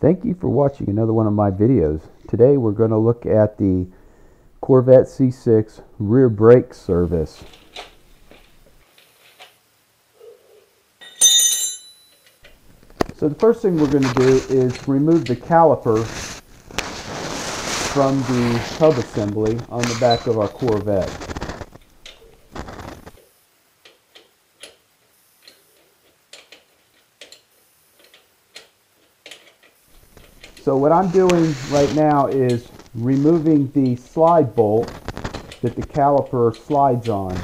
Thank you for watching another one of my videos. Today we're going to look at the Corvette C6 rear brake service. So the first thing we're going to do is remove the caliper from the hub assembly on the back of our Corvette. So what I'm doing right now is removing the slide bolt that the caliper slides on.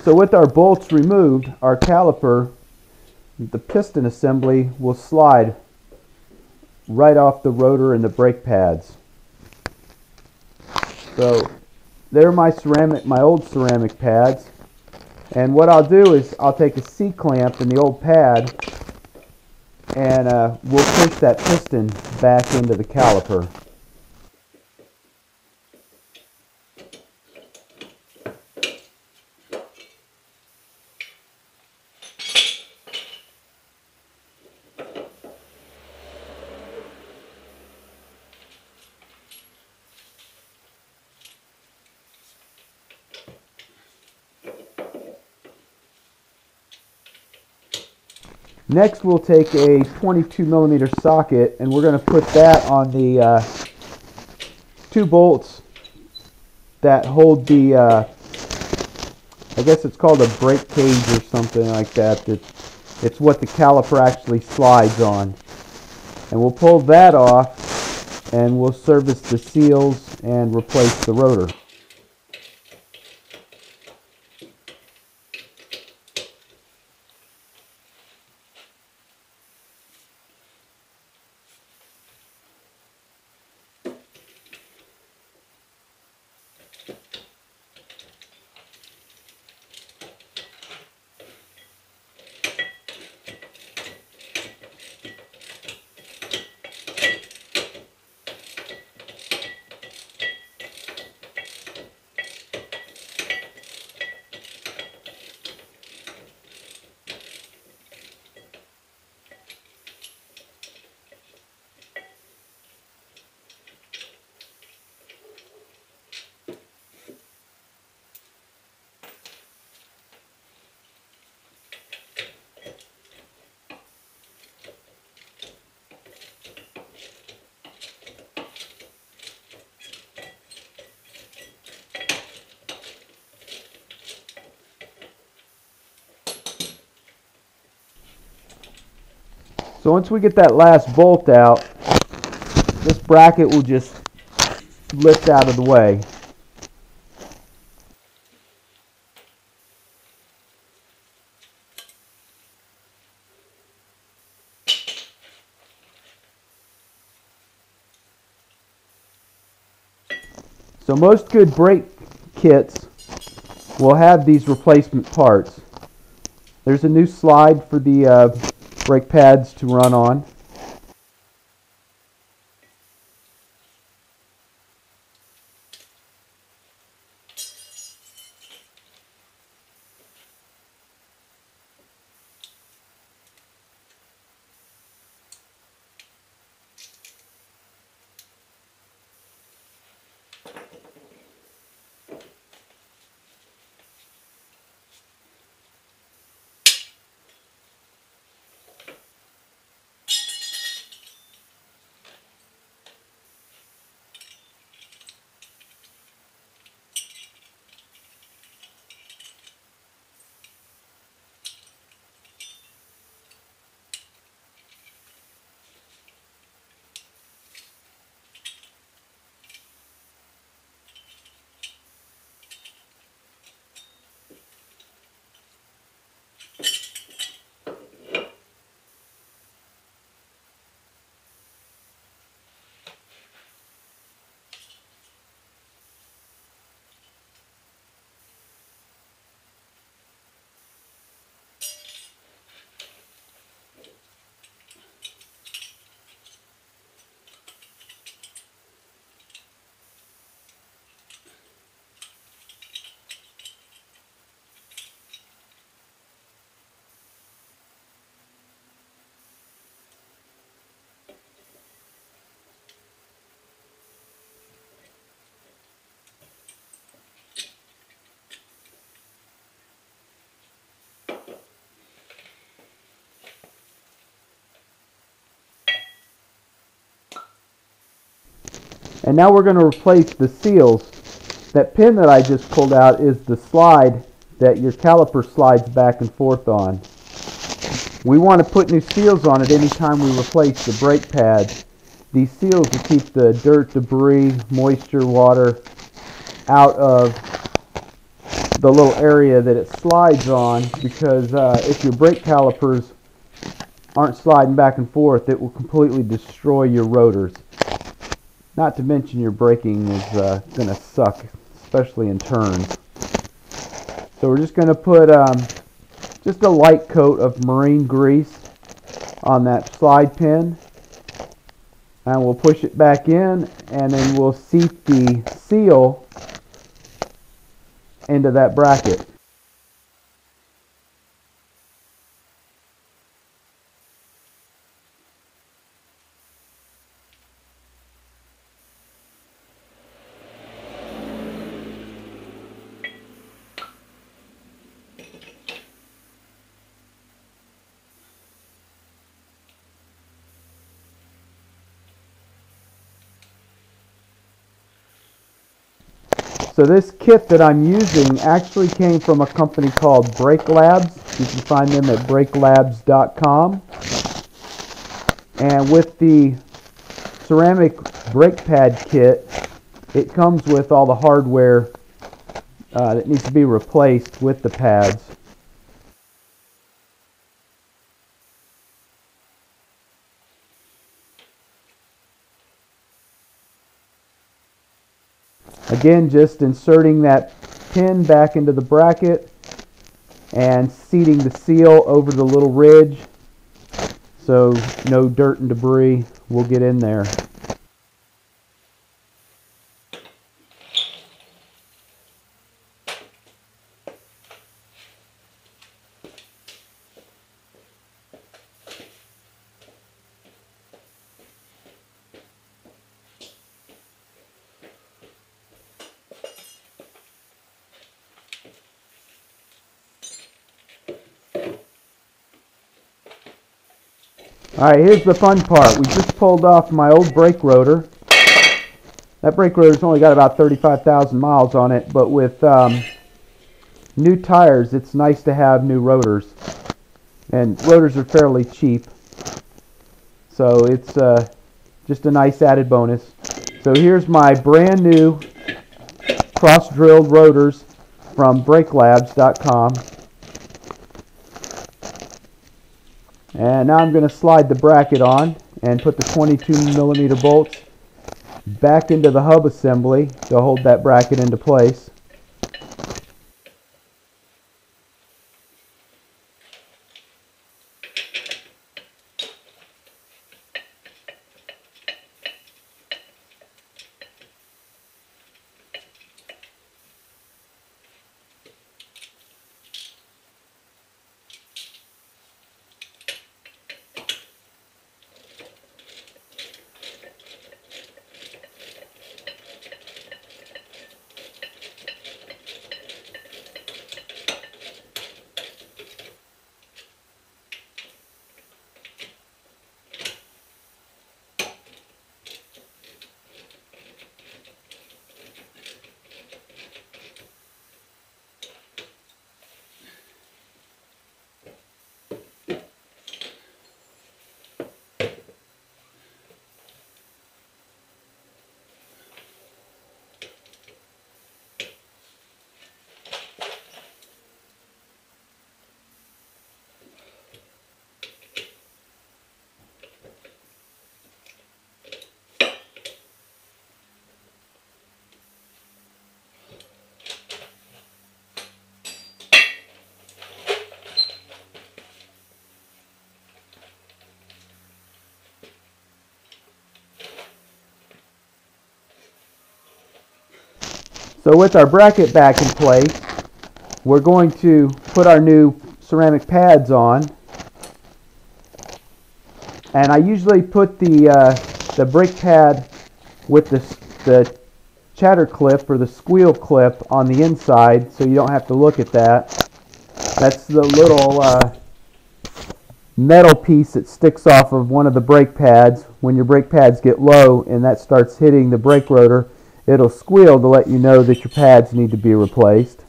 So with our bolts removed, our caliper, the piston assembly will slide right off the rotor and the brake pads. So they're my old ceramic pads, and what I'll do is I'll take a C-clamp in the old pad and we'll push that piston back into the caliper. Next we'll take a 22mm socket and we're going to put that on the two bolts that hold the, I guess it's called a brake cage or something like that. It's what the caliper actually slides on. And we'll pull that off and we'll service the seals and replace the rotor. So once we get that last bolt out, this bracket will just lift out of the way. So most good brake kits will have these replacement parts. There's a new slide for the brake pads to run on. And now we're going to replace the seals. That pin that I just pulled out is the slide that your caliper slides back and forth on. We want to put new seals on it anytime we replace the brake pads. These seals will keep the dirt, debris, moisture, water out of the little area that it slides on, because if your brake calipers aren't sliding back and forth, it will completely destroy your rotors. Not to mention your braking is going to suck, especially in turns. So we're just going to put just a light coat of marine grease on that slide pin, and we'll push it back in, and then we'll seat the seal into that bracket. So this kit that I'm using actually came from a company called Brake Labs. You can find them at brakelabs.com. And with the ceramic brake pad kit, it comes with all the hardware that needs to be replaced with the pads. Again, just inserting that pin back into the bracket and seating the seal over the little ridge so no dirt and debris will get in there. Alright, here's the fun part. We just pulled off my old brake rotor. That brake rotor's only got about 35,000 miles on it, but with new tires, it's nice to have new rotors. And rotors are fairly cheap, so it's just a nice added bonus. So here's my brand new cross-drilled rotors from brakelabs.com. And now I'm going to slide the bracket on and put the 22mm bolts back into the hub assembly to hold that bracket into place. So with our bracket back in place, we're going to put our new ceramic pads on. And I usually put the brake pad with the chatter clip or the squeal clip on the inside, so you don't have to look at that. That's the little metal piece that sticks off of one of the brake pads. When your brake pads get low and that starts hitting the brake rotor, it'll squeal to let you know that your pads need to be replaced.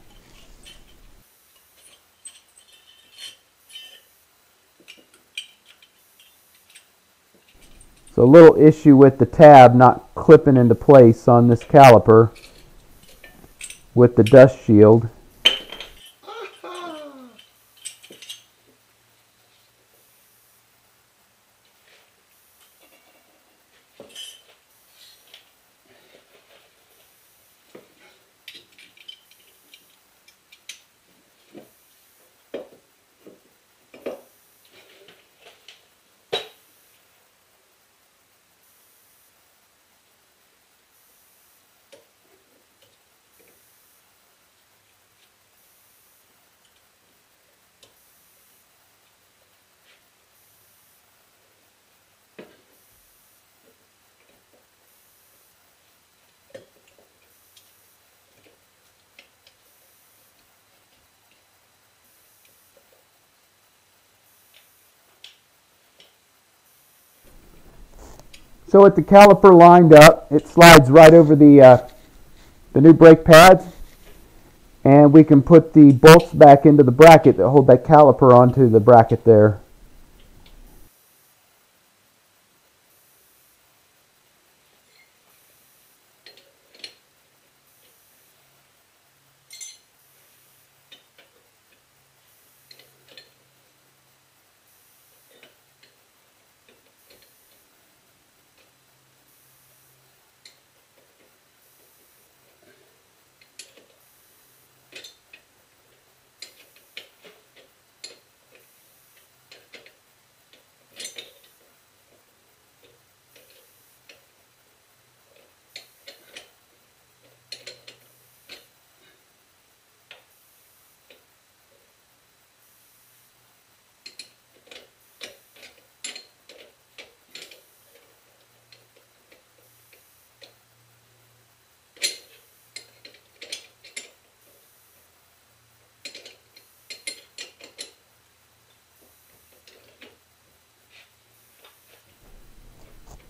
So a little issue with the tab not clipping into place on this caliper with the dust shield. So with the caliper lined up, it slides right over the new brake pads, and we can put the bolts back into the bracket that hold that caliper onto the bracket there.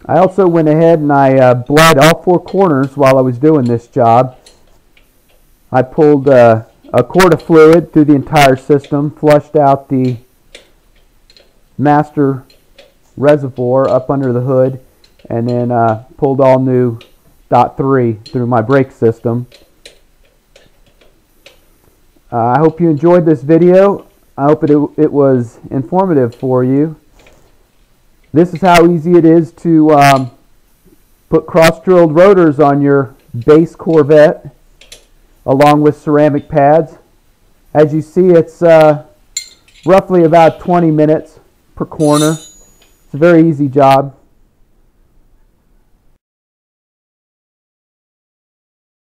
I also went ahead and I bled all four corners while I was doing this job. I pulled a quart of fluid through the entire system, flushed out the master reservoir up under the hood, and then pulled all new .3 through my brake system. I hope you enjoyed this video. I hope it was informative for you. This is how easy it is to put cross-drilled rotors on your base Corvette along with ceramic pads. As you see, it's roughly about 20 minutes per corner. It's a very easy job.